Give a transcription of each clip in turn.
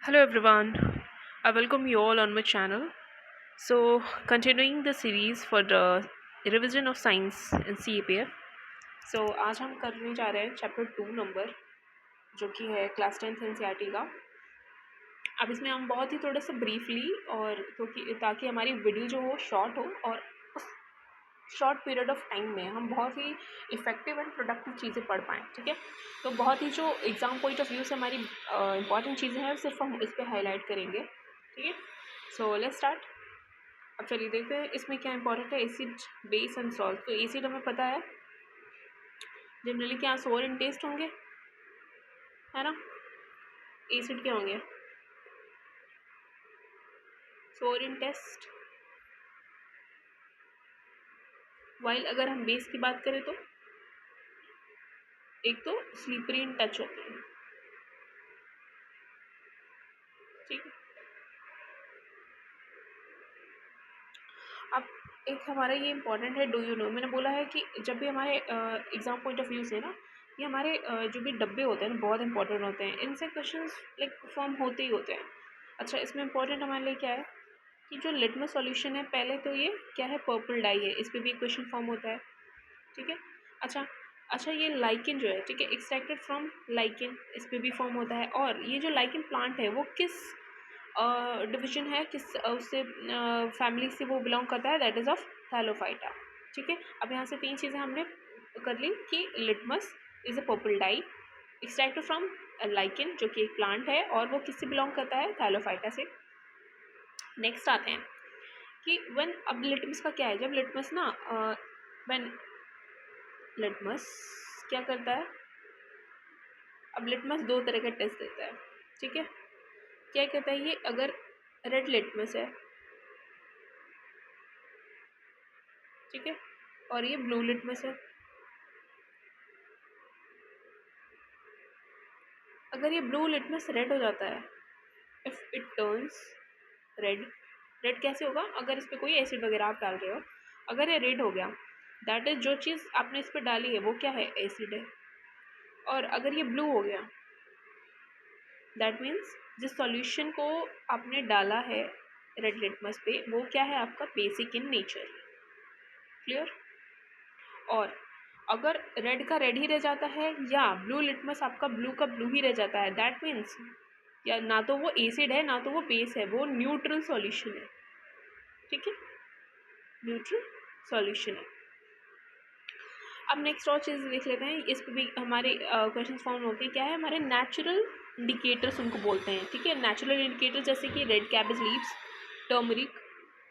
Hello everyone, I welcome you all on my channel. So, continuing the series for the revision of science in CAPF. So, आज हम करने जा रहे हैं chapter 2 number जो कि है क्लास 10th एनसीईआरटी का। अब इसमें हम बहुत ही थोड़ा सा ब्रीफली और ताकि हमारी वीडियो जो हो शॉर्ट हो और उस शॉर्ट पीरियड ऑफ टाइम में हम बहुत ही इफ़ेक्टिव एंड प्रोडक्टिव चीज़ें पढ़ पाएँ, ठीक है। तो बहुत ही जो एग्ज़ाम पॉइंट ऑफ व्यू से हमारी इंपॉर्टेंट चीज़ें हैं सिर्फ हम इस पर हाईलाइट करेंगे, ठीक है। So let's start. अब चलिए देखते हैं इसमें क्या इंपॉर्टेंट है। Acid, base and salt. तो एसिड हमें पता है जनरली क्या सोर इन टेस्ट होंगे, है ना। एसिड क्या होंगे, सोर इन टेस्ट। वाइल अगर हम बेस की बात करें तो एक तो स्लीपरी इन टच होते हैं, ठीक है। अब एक हमारा ये इंपॉर्टेंट है, डू यू नो। मैंने बोला है कि जब भी हमारे एग्जाम पॉइंट ऑफ व्यू से ना ये हमारे जो भी डब्बे होते हैं ना बहुत इंपॉर्टेंट होते हैं। इनसे क्वेश्चंस लाइक फॉर्म होते ही होते हैं। अच्छा, इसमें इंपॉर्टेंट हमारे लिए क्या है कि जो लिटमस सॉल्यूशन है, पहले तो ये क्या है, पर्पल डाई है, इस पर भी क्वेश्चन फॉर्म होता है, ठीक है। अच्छा अच्छा, ये लाइकिन जो है, ठीक है, एक्सट्रैक्टेड फ्रॉम लाइकिन, इस पर भी फॉर्म होता है। और ये जो लाइकिन प्लांट है वो किस डिवीजन है, किस उससे फैमिली से वो बिलोंग करता है, दैट इज़ ऑफ थैलोफाइटा, ठीक है। अब यहाँ से तीन चीज़ें हमने कर ली कि litmus is a purple dye, extracted from lichen जो कि एक प्लांट है, और वो किससे बिलोंग करता है, थैलोफाइटा से। नेक्स्ट आते हैं कि व्हेन, अब लिटमस का क्या है, जब लिटमस ना व्हेन लिटमस क्या करता है, अब लिटमस दो तरह का टेस्ट देता है, ठीक है। क्या कहता है ये, अगर रेड लिटमस है, ठीक है, और ये ब्लू लिटमस है। अगर ये ब्लू लिटमस रेड हो जाता है, if it turns red, red कैसे होगा, अगर इस पर कोई एसिड वगैरह आप डाल रहे हो, अगर ये रेड हो गया, दैट इज जो चीज़ आपने इस पर डाली है वो क्या है, एसिड है। और अगर ये ब्लू हो गया, दैट मीन्स जिस सॉल्यूशन को आपने डाला है रेड लिटमस पे वो क्या है, आपका बेसिक इन नेचर। क्लियर। और अगर रेड का रेड ही रह जाता है या ब्लू लिटमस आपका ब्लू का ब्लू ही रह जाता है, दैट मीन्स या ना तो वो एसिड है ना तो वो बेस है, वो न्यूट्रल सॉल्यूशन है, ठीक है, न्यूट्रल सॉल्यूशन है। अब नेक्स्ट और चीज़ देख लेते हैं, इस पर भी हमारे क्वेश्चन फॉर्म होते हैं। क्या है, हमारे नेचुरल इंडिकेटर्स उनको बोलते हैं, ठीक है। नेचुरल इंडिकेटर्स जैसे कि red cabbage leaves, turmeric,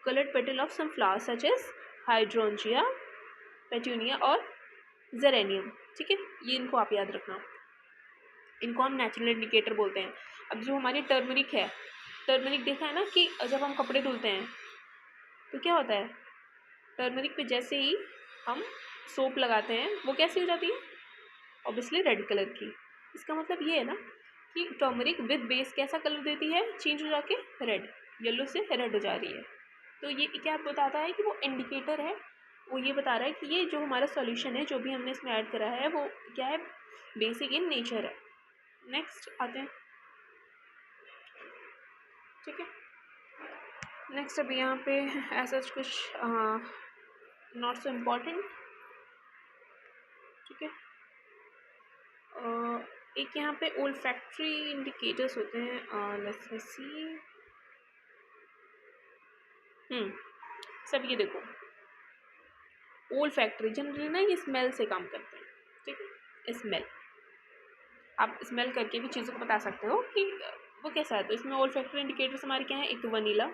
coloured petal of some flowers such as hydrangea, petunia और जेरेनियम, ठीक है। ये इनको आप याद रखना, इनको हम नेचुरल इंडिकेटर बोलते हैं। अब जो हमारी टर्मरिक है, टर्मरिक देखा है ना कि जब हम कपड़े धुलते हैं तो क्या होता है, टर्मरिक पे जैसे ही हम सोप लगाते हैं वो कैसी हो जाती है, ऑब्वियसली रेड कलर की। इसका मतलब ये है ना कि टर्मरिक विद बेस कैसा कलर देती है, चेंज हो जाके रेड, येलो से रेड हो जा रही है। तो ये क्या बताता है कि वो इंडिकेटर है, वो ये बता रहा है कि ये जो हमारा सॉल्यूशन है जो भी हमने इसमें ऐड करा है वो क्या है, बेसिक इन नेचर है। नेक्स्ट आते हैं, ठीक है। नेक्स्ट अभी यहाँ पे ऐसा कुछ नॉट सो इम्पॉर्टेंट, ठीक है। एक यहाँ पे ओल्फैक्टरी इंडिकेटर्स होते हैं, लेट्स मी सी। सब ये देखो, ओल्फैक्टरी जनरली ना ये स्मेल से काम करते हैं, ठीक है। स्मेल, आप स्मेल करके भी चीज़ों को बता सकते हो कि वो कैसा है। तो इसमें ओल्फैक्टरी इंडिकेटर्स हमारे क्या है, एक तो वनीला,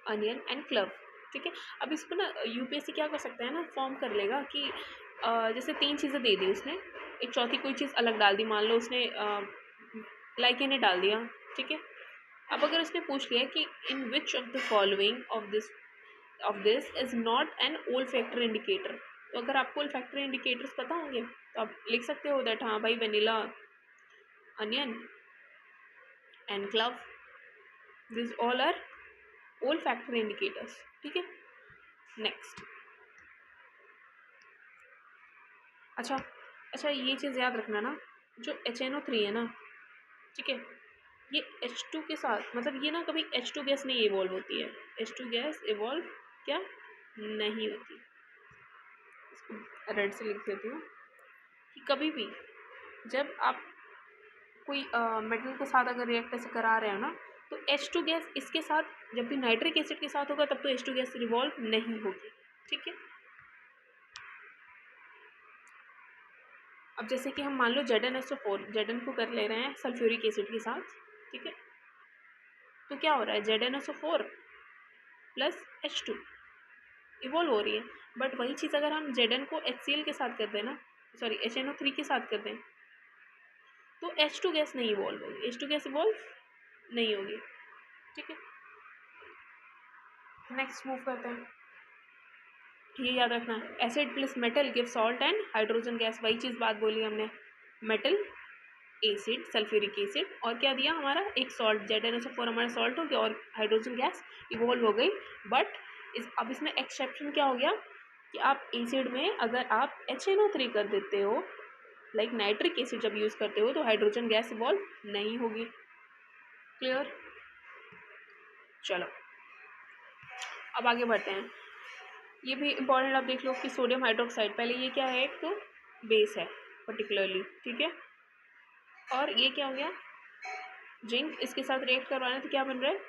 अनियन एंड क्लव, ठीक है। अब इस पर ना यूपीएससी क्या कर सकता है ना, फॉर्म कर लेगा कि जैसे तीन चीज़ें दे दी उसने, एक चौथी कोई चीज़ अलग डाल दी, मान लो उसने लाइके ने डाल दिया, ठीक है। अब अगर उसने पूछ लिया कि in which of the following of this is not an olfactory indicator, तो अगर आपको ओल्फैक्टरी इंडिकेटर्स पता होंगे तो आप लिख सकते हो दैट हाँ भाई vanilla, onion and clove, this all are olfactory indicators, ठीक है। नेक्स्ट, अच्छा ये चीज़ याद रखना ना, जो HNO3 है ना, ठीक है, ये H2 के साथ, मतलब ये ना कभी H2 गैस नहीं इवॉल्व होती है, H2 गैस इवॉल्व क्या नहीं होती। इसको रेड से लिख देती हूँ कि कभी भी जब आप कोई मेटल के साथ अगर रिएक्ट ऐसे करा रहे हो ना, तो H2 गैस इसके साथ जब भी नाइट्रिक एसिड के साथ होगा तब तो H2 गैस रिवॉल्व नहीं होगी। ठीक है, अब जैसे कि हम मान लो ZnSO4, Zn को कर ले रहे हैं सल्फ्यूरिक एसिड के साथ। ठीक है, तो क्या हो रहा है, ZnSO4 प्लस H2 इवॉल्व हो रही है। बट वही चीज़ अगर हम Zn को HCl के साथ कर दें ना, सॉरी HNO3 के साथ कर दें, तो H2 गैस नहीं इवॉल्व होगी, H2 गैस इवॉल्व नहीं होगी। ठीक है, नेक्स्ट मूव करते हैं। ये याद रखना है, acid plus metal give salt and hydrogen gas. वही चीज़ बात बोली हमने, मेटल एसिड सल्फ्यूरिक एसिड और क्या दिया हमारा, एक सॉल्ट ZnSO4 हमारा सॉल्ट हो गया और हाइड्रोजन गैस इवॉल्व हो गई। बट अब इसमें एक्सेप्शन क्या हो गया कि आप एसिड में अगर आप HNO3 कर देते हो, लाइक नाइट्रिक एसिड जब यूज़ करते हो, तो हाइड्रोजन गैस इवॉल्व नहीं होगी। क्लियर, चलो अब आगे बढ़ते हैं। ये भी इंपॉर्टेंट आप देख लो कि सोडियम हाइड्रोक्साइड, पहले ये क्या है, एक तो बेस है पर्टिकुलरली। ठीक है, और ये क्या हो गया, जिंक, इसके साथ रिएक्ट करवाना तो क्या बन रहा है,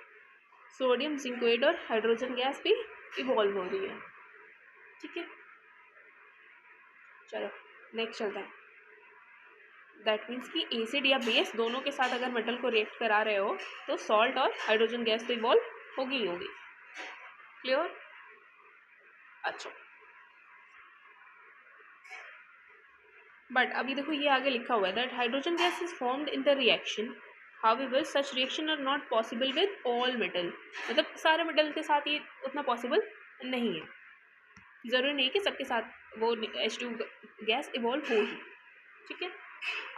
सोडियम जिंकोइड और हाइड्रोजन गैस भी इवॉल्व हो रही है। ठीक है, चलो नेक्स्ट चलते हैं। दैट मीन्स कि एसिड या बेस दोनों के साथ अगर मेटल को रिएक्ट करा रहे हो तो सॉल्ट और हाइड्रोजन गैस तो इवॉल्व होगी ही होगी। क्लियर, अच्छा बट अभी देखो ये आगे लिखा हुआ है that hydrogen gas is formed in the reaction, however such reaction are not possible with all metal. मतलब सारे मेटल के साथ ये उतना पॉसिबल नहीं है, ज़रूरी नहीं कि सबके साथ वो H2 गैस इवॉल्व हो ही। ठीक है,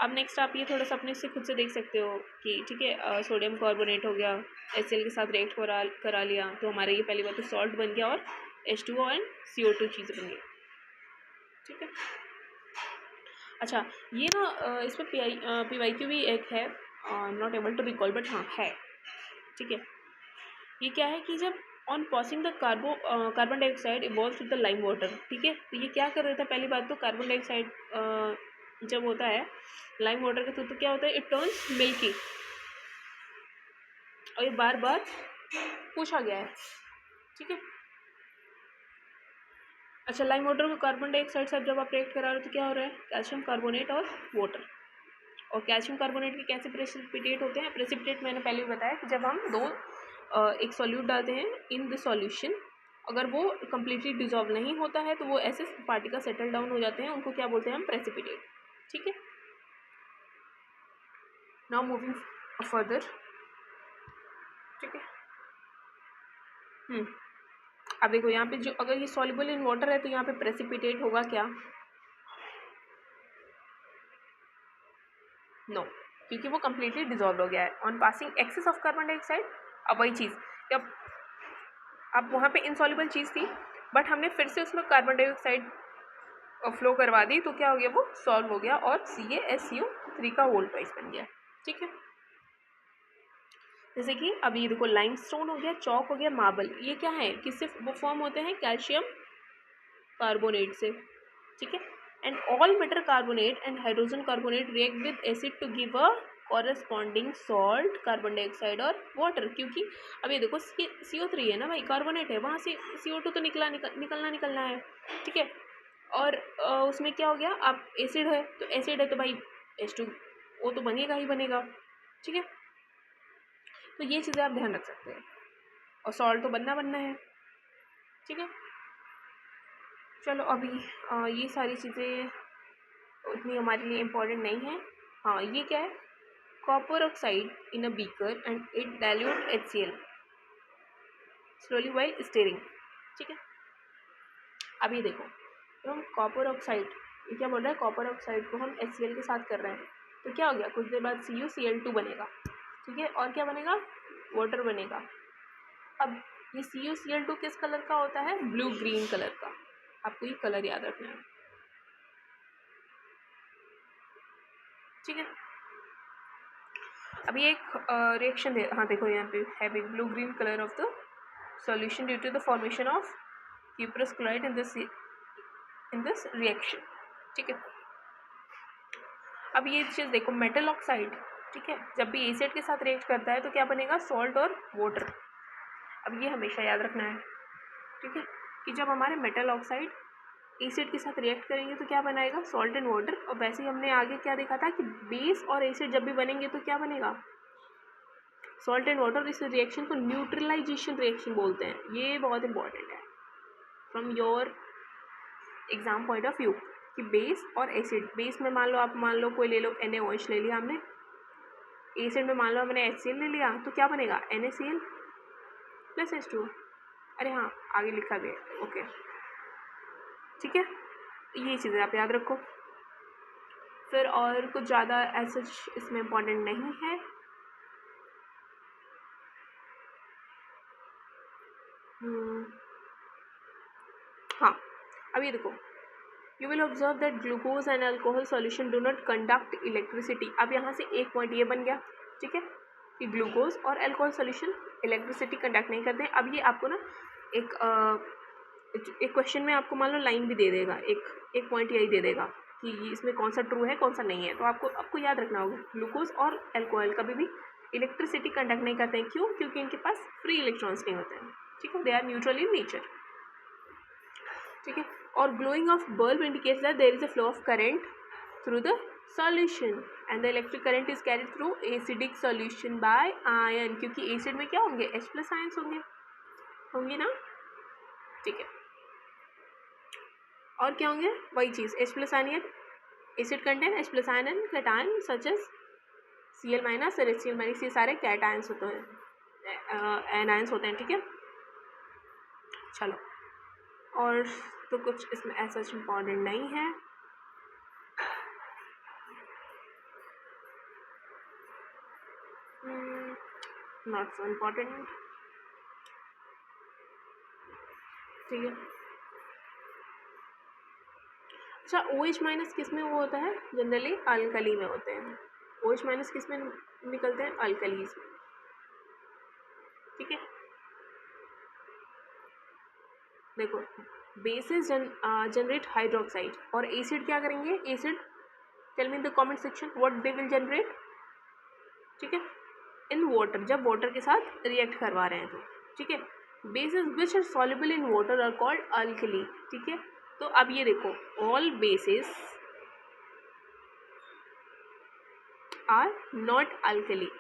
अब नेक्स्ट आप ये थोड़ा सा अपने से खुद से देख सकते हो कि ठीक है, सोडियम कार्बोनेट हो गया, HCl के साथ रिएक्ट करा लिया तो हमारा ये पहली बात तो सॉल्ट बन गया और H2O एंड CO2 चीज़ें बन गई। ठीक है, अच्छा ये ना इस पर PYQ भी एक है, not able to recall but हाँ है। ठीक है, ये क्या है कि जब on passing the carbon dioxide evolve with the lime water. ठीक है, तो ये क्या कर रहा था, पहली बात तो कार्बन डाइऑक्साइड जब होता है लाइम वाटर के थ्रू तो क्या होता है, इट टर्न्स मिल्की, और ये बार बार पूछा गया है। ठीक है, अच्छा लाइम वाटर को कार्बन डाइऑक्साइड से जब आप रिएक्ट करा रहे हो तो क्या हो रहा है, कैल्शियम कार्बोनेट और वाटर, और कैल्शियम कार्बोनेट के कैसे प्रेसिपिटेट होते हैं, प्रेसिपिटेट मैंने पहले भी बताया कि जब हम एक सॉल्यूट डालते हैं इन द सॉल्यूशन, अगर वो कम्प्लीटली डिजॉल्व नहीं होता है तो वो ऐसे पार्टिकल सेटल डाउन हो जाते हैं, उनको क्या बोलते हैं हम, प्रेसिपिटेट। ठीक है, नाउ मूविंग फर्दर। ठीक है, अब देखो यहाँ पे जो अगर ये सॉल्युबल इन वाटर है तो यहाँ पे प्रेसिपिटेट होगा क्या, नो क्योंकि वो कम्प्लीटली डिजॉल्व हो गया है on passing excess of carbon dioxide. अब वही चीज़ जब अब वहाँ पे इनसॉल्युबल चीज़ थी बट हमने फिर से उसमें कार्बन डाइऑक्साइड फ्लो करवा दी तो क्या हो गया, वो सॉल्व हो गया और CaSO3 का होल ट्वाइस बन गया। ठीक है, जैसे कि अब ये देखो लाइमस्टोन हो गया, चौक हो गया, मार्बल, ये क्या है कि सिर्फ वो फॉर्म होते हैं कैल्शियम कार्बोनेट से। ठीक है, and all metal carbonate and hydrogen carbonate react with acid to give a corresponding salt, carbon dioxide और वाटर। क्योंकि अब ये देखो CO3 है ना भाई, कार्बोनेट है, वहाँ से CO2 तो निकलना है। ठीक है, और उसमें क्या हो गया, आप एसिड है तो भाई H2O तो बनेगा ही बनेगा। ठीक है, तो ये चीज़ें आप ध्यान रख सकते हैं, और सॉल्ट तो बनना है। ठीक है, चलो अभी ये सारी चीज़ें उतनी हमारे लिए इम्पोर्टेंट नहीं है। हाँ ये क्या है, copper oxide in a beaker and it dilute HCl slowly while steering. ठीक है, अब ये देखो तो हम कॉपर ऑक्साइड, ये क्या बोल रहा है, कॉपर ऑक्साइड को हम HCl के साथ कर रहे हैं तो क्या हो गया, कुछ देर बाद CuCl2 बनेगा। ठीक है, और क्या बनेगा, वाटर बनेगा। अब ये CuCl2 किस कलर का होता है, ब्लू ग्रीन कलर का, आपको ये कलर याद रखना है। ठीक है, अभी एक रिएक्शन हाँ देखो यहाँ पे having blue green colour of the solution due to the formation of cuprous chloride in this reaction. ठीक है, अब ये चीज़ देखो मेटल ऑक्साइड, ठीक है, जब भी एसिड के साथ रिएक्ट करता है तो क्या बनेगा, सॉल्ट और वाटर। अब ये हमेशा याद रखना है, ठीक है, कि जब हमारे मेटल ऑक्साइड एसिड के साथ रिएक्ट करेंगे तो क्या बनाएगा, सॉल्ट एंड वाटर। और वैसे ही हमने आगे क्या देखा था कि बेस और एसिड जब भी बनेंगे तो क्या बनेगा, सॉल्ट एंड वाटर। इस रिएक्शन को न्यूट्रलाइजेशन रिएक्शन बोलते हैं। ये बहुत इंपॉर्टेंट है from your exam point of view कि बेस और एसिड, बेस में मान लो कोई ले लो NaOH ले लिया हमने, एसिड में मान लो हमने HCl ले लिया, तो क्या बनेगा, NaCl प्लस H2O। अरे हाँ आगे लिखा गया, ओके ठीक है, ये चीज़ें आप याद रखो। फिर और कुछ ज़्यादा ऐसा इसमें इम्पॉर्टेंट नहीं है। हाँ अब ये देखो, you will observe that glucose and alcohol solution do not conduct electricity. अब यहाँ से एक पॉइंट ये बन गया, ठीक है, कि ग्लूकोज और अल्कोहल सॉल्यूशन इलेक्ट्रिसिटी कंडक्ट नहीं करते हैं। अब ये आपको ना एक क्वेश्चन में आपको मान लो लाइन भी दे देगा, एक पॉइंट यही दे देगा कि इसमें कौन सा ट्रू है कौन सा नहीं है। तो आपको याद रखना होगा ग्लूकोज और अल्कोहल कभी भी इलेक्ट्रिसिटी कंडक्ट नहीं करते हैं। क्यों, क्योंकि इनके पास फ्री इलेक्ट्रॉन्स नहीं होते हैं, ठीक है, they are neutral in nature, ठीक है। और glowing of bulb indicates that there is a flow of current through the solution and the electric current is carried through acidic solution by ion, क्योंकि acid में क्या होंगे, H+ ions होंगे ना, ठीक है। और क्या होंगे, वही चीज़ H+ ion, acid contain H+ ion and cation such as Cl- और HCl-, ये सारे कैटायंस होते हैं, एनायंस होते हैं, ठीक है। चलो, और तो कुछ इसमें ऐसा इम्पॉर्टेंट नहीं है। नॉट सो इम्पॉर्टेंट, ठीक है। अच्छा, OH- किस में वो होता है, जनरली अल्कली में होते हैं। OH- किस में निकलते हैं, अल्कलीज में, ठीक है। देखो बेसिस जनरेट हाइड्रोक्साइड और एसिड क्या करेंगे, acid tell me in the comment section what they will generate, ठीक है, इन वाटर, जब वाटर के साथ रिएक्ट करवा रहे हैं तो, ठीक है। Bases which are soluble in water are called alkali, ठीक है। तो अब ये देखो, all bases are not alkali,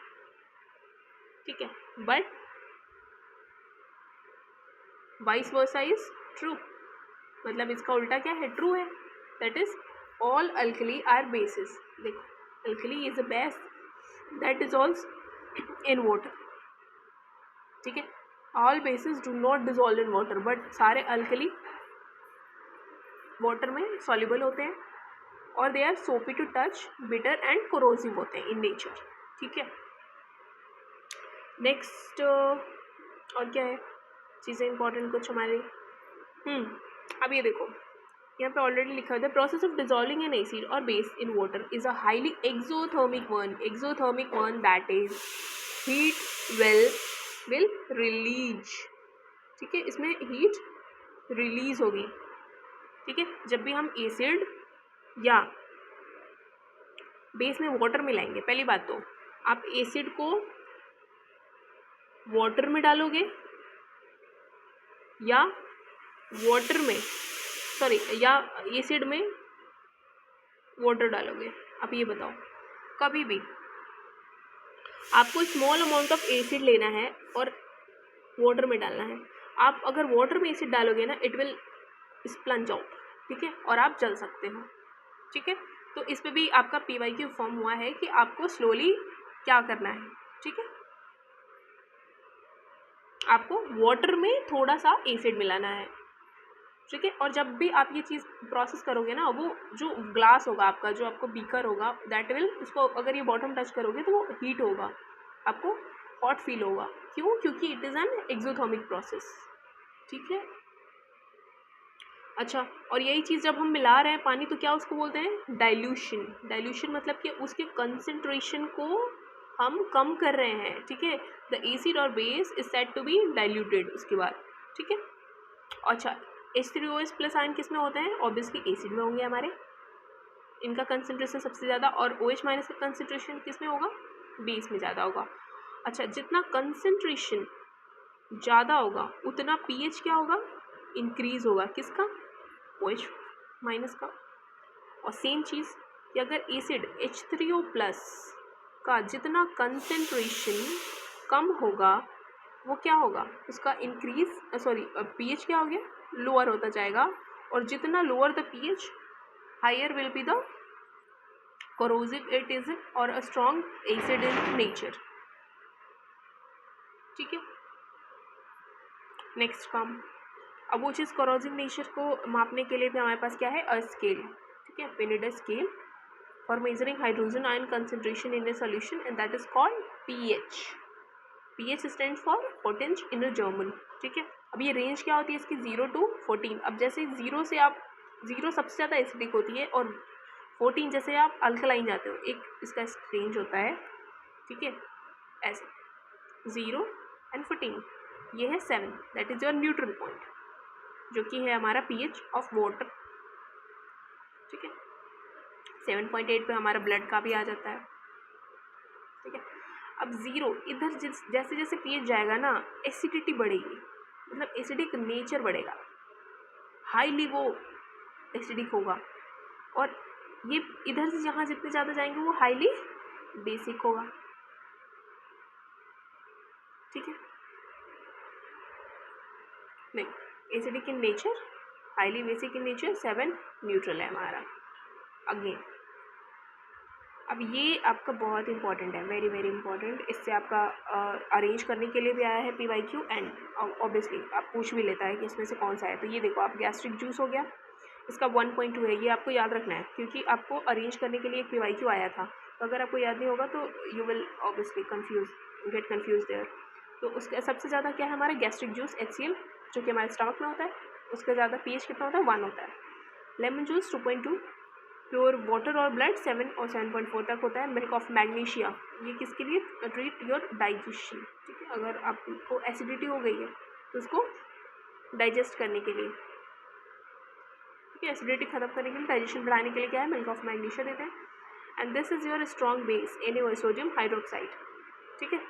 ठीक है, but vice versa is true, मतलब इसका उल्टा क्या है, ट्रू है, that is all alkali are bases. देखो alkali is the base that is also in water, ठीक है। All bases do not dissolve in water, but सारे अल्कली वाटर में सॉल्युबल होते हैं और they are soapy to touch, bitter and corrosive होते हैं इन नेचर, ठीक है। नेक्स्ट और क्या है चीज़ें इंपॉर्टेंट कुछ हमारे, अब ये देखो यहाँ पे ऑलरेडी लिखा हुआ है, process of dissolving an acid और base in water is a highly exothermic one that is heat will release, ठीक है, इसमें हीट रिलीज होगी, ठीक है। जब भी हम एसिड या बेस में वाटर मिलाएंगे, पहली बात तो आप एसिड को वाटर में डालोगे या वाटर में या एसिड में वाटर डालोगे, आप ये बताओ। कभी भी आपको स्मॉल अमाउंट ऑफ एसिड लेना है और वाटर में डालना है। आप अगर वाटर में एसिड डालोगे ना, इट विल स्प्लंज आउट, ठीक है, और आप जल सकते हो, ठीक है। तो इस पे भी आपका PYQ फॉर्म हुआ है कि आपको स्लोली क्या करना है, ठीक है, आपको वाटर में थोड़ा सा एसिड मिलाना है, ठीक है। और जब भी आप ये चीज़ प्रोसेस करोगे ना, वो जो ग्लास होगा आपका, जो आपको बीकर होगा, दैट विल, उसको अगर ये बॉटम टच करोगे तो वो हीट होगा, आपको हॉट फील होगा। क्यों, क्योंकि it is an exothermic process, ठीक है। अच्छा, और यही चीज़ जब हम मिला रहे हैं पानी तो क्या उसको बोलते हैं, डाइल्यूशन। डाइल्यूशन मतलब कि उसके कंसंट्रेशन को हम कम कर रहे हैं, ठीक है। द एसिड और base is said to be diluted उसके बाद, ठीक है। अच्छा, H3OH प्लस आयन किस में होते हैं? ऑब्वियसली एसिड में होंगे हमारे, इनका कंसनट्रेशन सबसे ज़्यादा, और OH माइनस का कंसनट्रेशन किस में होगा? बेस में ज़्यादा होगा। अच्छा, जितना कंसनट्रेशन ज़्यादा होगा उतना pH क्या होगा? इंक्रीज होगा, किसका? OH माइनस का। और सेम चीज़ कि अगर एसिड H3O प्लस का जितना कंसनट्रेशन कम होगा वो क्या होगा? उसका इंक्रीज pH क्या हो गया? लोअर होता जाएगा, और जितना lower the pH higher will be the corrosive it is or a strong acid in nature, ठीक है। नेक्स्ट काम, अब वो चीज़ corrosive नेचर को मापने के लिए भी हमारे पास क्या है? अ स्केल, ठीक है। we need a scale for measuring hydrogen ion concentration in a solution and that is called pH. pH stands for potential inner German, ठीक है। अब ये रेंज क्या होती है इसकी? 0 to 14। अब जैसे 0 से आप 0 सबसे ज़्यादा एसिडिक होती है और 14 जैसे आप अल्कलाइन जाते हो, एक इसका रेंज होता है, ठीक है। ऐसे 0 and 14, ये है 7, that is your neutral point, जो कि है हमारा pH ऑफ वाटर, ठीक है। 7.8 पे हमारा ब्लड का भी आ जाता है, ठीक है। अब 0 इधर जैसे जैसे pH जाएगा ना, एसिडिटी बढ़ेगी, मतलब एसिडिक नेचर बढ़ेगा, हाईली वो एसिडिक होगा, और ये इधर से जहाँ जितने ज़्यादा जाएंगे वो हाईली बेसिक होगा, ठीक है। नहीं, acidic in nature, highly basic in nature, 7 neutral है हमारा। अगेन अब ये आपका बहुत इंपॉर्टेंट है, वेरी वेरी इंपॉर्टेंट। इससे आपका अरेंज करने के लिए भी आया है PYQ, एंड ऑब्वियसली आप पूछ भी लेता है कि इसमें से कौन सा है। तो ये देखो, आप गैस्ट्रिक जूस हो गया, इसका 1.2 है, ये आपको याद रखना है क्योंकि आपको अरेंज करने के लिए एक PYQ आया था। तो अगर आपको याद नहीं होगा तो you will obviously get confuse there. तो उसका सबसे ज़्यादा क्या है हमारा? गैस्ट्रिक जूस HCl, जो कि हमारे स्टमक में होता है, उसका ज़्यादा pH कितना होता है? 1 होता है। लेमन जूस 2.2, प्योर वाटर और ब्लड 7 और 7.4 तक होता है। मिल्क ऑफ मैग्नीशिया, ये किसके लिए? ट्रीट योर डाइजेशन, ठीक है। अगर आपको एसिडिटी हो गई है तो उसको डाइजेस्ट करने के लिए, ठीक है, एसिडिटी खत्म करने के लिए, डाइजेशन बढ़ाने के लिए क्या है? मिल्क ऑफ मैग्नीशिया देते हैं। And this is your strong base NaOH sodium hydroxide, ठीक है।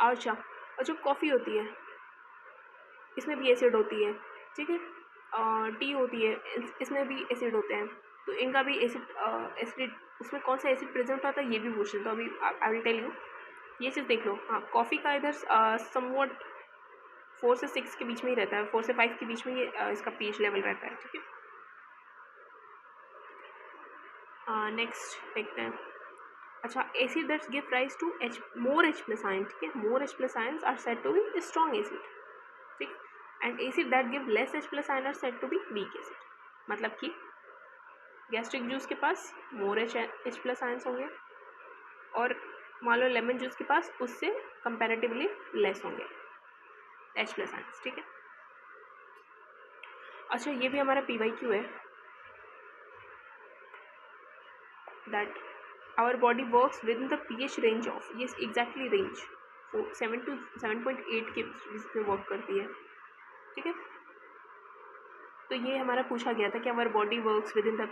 अच्छा, और जो कॉफ़ी होती है इसमें भी एसिड होती है, ठीक है। टी होती है, इसमें भी एसिड होते हैं। तो इनका भी एसिड उसमें कौन सा एसिड प्रेजेंट होता है ये भी पूछ लें, तो अभी आई विल टेल यू। ये चीज़ देख लो। हाँ, कॉफ़ी का इधर समवट 4 से 6 के बीच में ही रहता है, 4 से 5 के बीच में ये इसका pH लेवल रहता है, ठीक है। नेक्स्ट देखते हैं। अच्छा, acid that's give rise to more H plus ion, ठीक है। More H plus ions are said to be strong acid, ठीक। And acid that give less H plus ion are said to be weak acid. मतलब कि gastric juice के पास more H plus ions होंगे, और मान लो लेमन जूस के पास उससे कंपैरेटिवली लेस होंगे H प्लस आयन्स, ठीक है। अच्छा, ये भी हमारा PYQ है, that our body works within the pH range of, ये एग्जैक्टली रेंज 7 to 7.8 के बीच में वर्क करती है, ठीक है। तो ये हमारा पूछा गया था कि our body works within the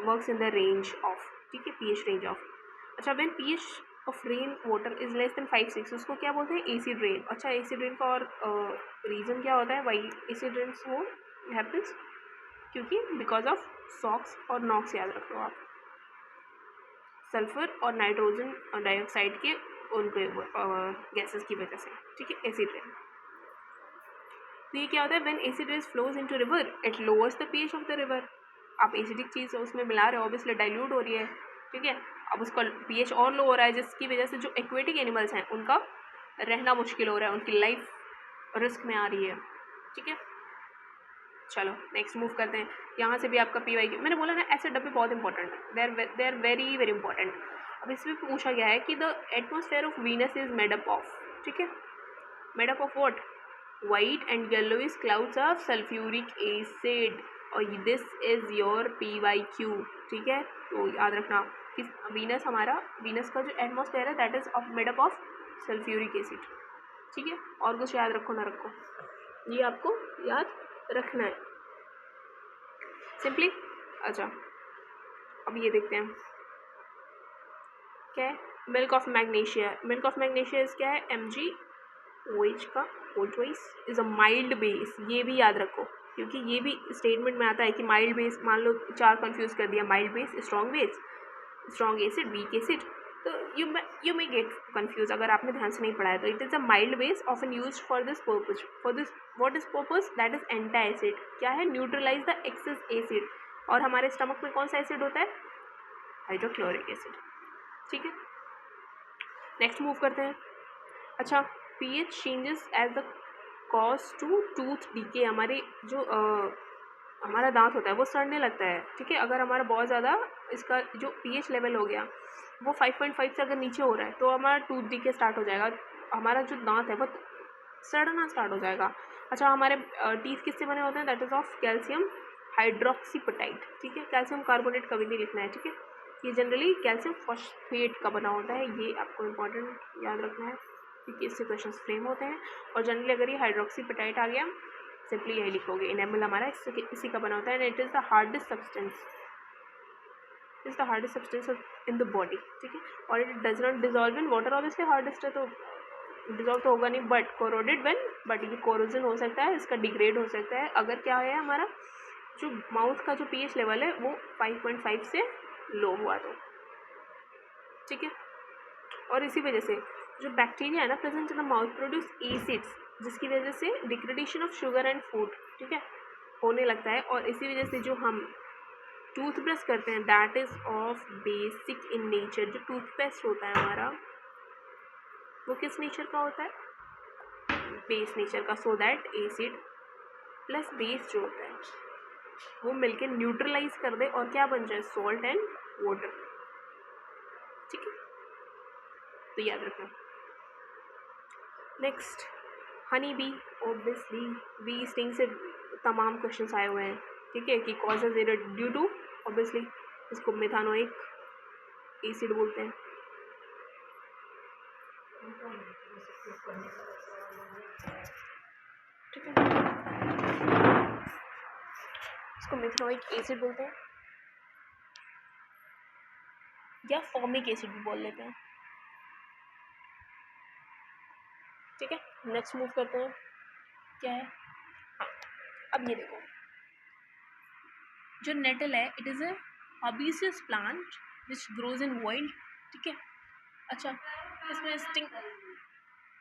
works in the range of, ठीक है, pH रेंज ऑफ। अच्छा, when pH of rain water is less than 5-6 उसको क्या बोलते हैं? Acid rain. अच्छा, एसिड रेन का और रीज़न क्या होता है वाई एसिड रेन वो हैपन्स? क्योंकि बिकॉज ऑफ सॉक्स और नॉक्स, याद रखो आप, सल्फर और नाइट्रोजन डाइऑक्साइड के उनके गैसेस की वजह से, ठीक है, एसिड रेन। तो ये क्या होता है? When acid rain flows into river it lowers the pH of the river. आप एसिडिक चीज़ उसमें मिला रहे हो, ऑब्वियसली डाइल्यूट हो रही है, ठीक है। अब उसका pH और लो हो रहा है, जिसकी वजह से जो एक्वेटिक एनिमल्स हैं उनका रहना मुश्किल हो रहा है, उनकी लाइफ रिस्क में आ रही है, ठीक है। चलो नेक्स्ट मूव करते हैं। यहाँ से भी आपका PYQ, मैंने बोला ना ऐसे डब्बे बहुत इंपॉर्टेंट है, they are very very important. अब इसमें पूछा गया है कि the atmosphere of Venus is made up of, ठीक है, made up of what? White and yellowish clouds of sulphuric acid, और दिस इज योर PYQ, ठीक है। तो याद रखना, कि वीनस का जो एटमॉस्फेयर है that is made up of sulphuric acid. ठीक है, और कुछ याद रखो ना रखो, ये आपको याद रखना है सिंपली। अच्छा, अब ये देखते हैं क्या है, milk of magnesia. Milk of magnesia इस क्या है, MgOH का OH is a mild base. ये भी याद रखो क्योंकि ये भी स्टेटमेंट में आता है कि माइल्ड बेस, मान लो 4 कंफ्यूज कर दिया, mild base, strong base, strong acid, weak acid, तो यू मे गेट कंफ्यूज अगर आपने ध्यान से नहीं पढ़ा है। तो it is a mild base often use for this what is purpose, that is anti acid. क्या है, न्यूट्रलाइज द एक्सेस एसिड। और हमारे स्टमक में कौन सा एसिड होता है, हाइड्रोक्लोरिक एसिड। ठीक है, नेक्स्ट मूव करते हैं। अच्छा, pH changes as the cause to tooth decay. हमारे जो हमारा दांत होता है वो सड़ने लगता है। ठीक है, अगर हमारा बहुत ज़्यादा इसका जो pH लेवल हो गया वो 5.5 से अगर नीचे हो रहा है तो हमारा टूथ डीके स्टार्ट हो जाएगा, हमारा जो दांत है वो सड़ना स्टार्ट हो जाएगा। अच्छा, हमारे टीथ किससे बने होते हैं, दैट इज ऑफ कैल्शियम हाइड्रोक्सीपेटाइट। ठीक है, कैल्शियम कार्बोनेट कभी नहीं लिखना है। ठीक है, ये जनरली कैल्शियम फॉस्फेट का बना होता है, ये आपको इंपॉर्टेंट याद रखना है क्योंकि इससे क्वेश्चन फ्रेम होते हैं। और जनरली अगर ये हाइड्रोक्सीपेटाइट आ गया सिंपली यही लिखोगे, इनेमल हमारा इसी का बना होता है। And it is the hardest substance in the body. ठीक है, और it does not dissolve in water. Obviously hardest है तो डिजॉल्व तो होगा नहीं, बट कोरोडेड वेन, बट ये कोरोजन हो सकता है, इसका डिग्रेड हो सकता है अगर क्या है हमारा जो माउथ का जो pH लेवल है वो 5.5 से लो हुआ तो। ठीक है, और इसी वजह से जो बैक्टीरिया है ना present in the mouth produce acids, जिसकी वजह से degradation of sugar and food, ठीक है, होने लगता है। और इसी वजह से जो हम टूथब्रश करते हैं that is of basic in nature. जो टूथपेस्ट होता है हमारा वो किस नेचर का होता है, बेस नेचर का। So that acid plus base जो होता है वो मिलके न्यूट्रलाइज कर दे और क्या बन जाए, सॉल्ट एंड वाटर। ठीक है, तो याद रखना। Next, honey bee. Obviously bee sting से तमाम क्वेश्चंस आए हुए हैं। ठीक है, कि causes it due to, obviously इसको मेथानोइक एसिड बोलते हैं। ठीक है, इसको मेथानोइक एसिड बोलते हैं या फॉर्मिक एसिड भी बोल लेते हैं। ठीक है, नेक्स्ट मूव करते हैं, क्या है, हाँ अब ये देखो, जो नेटल है it is a herbaceous plant which grows in wild. ठीक है, अच्छा इसमें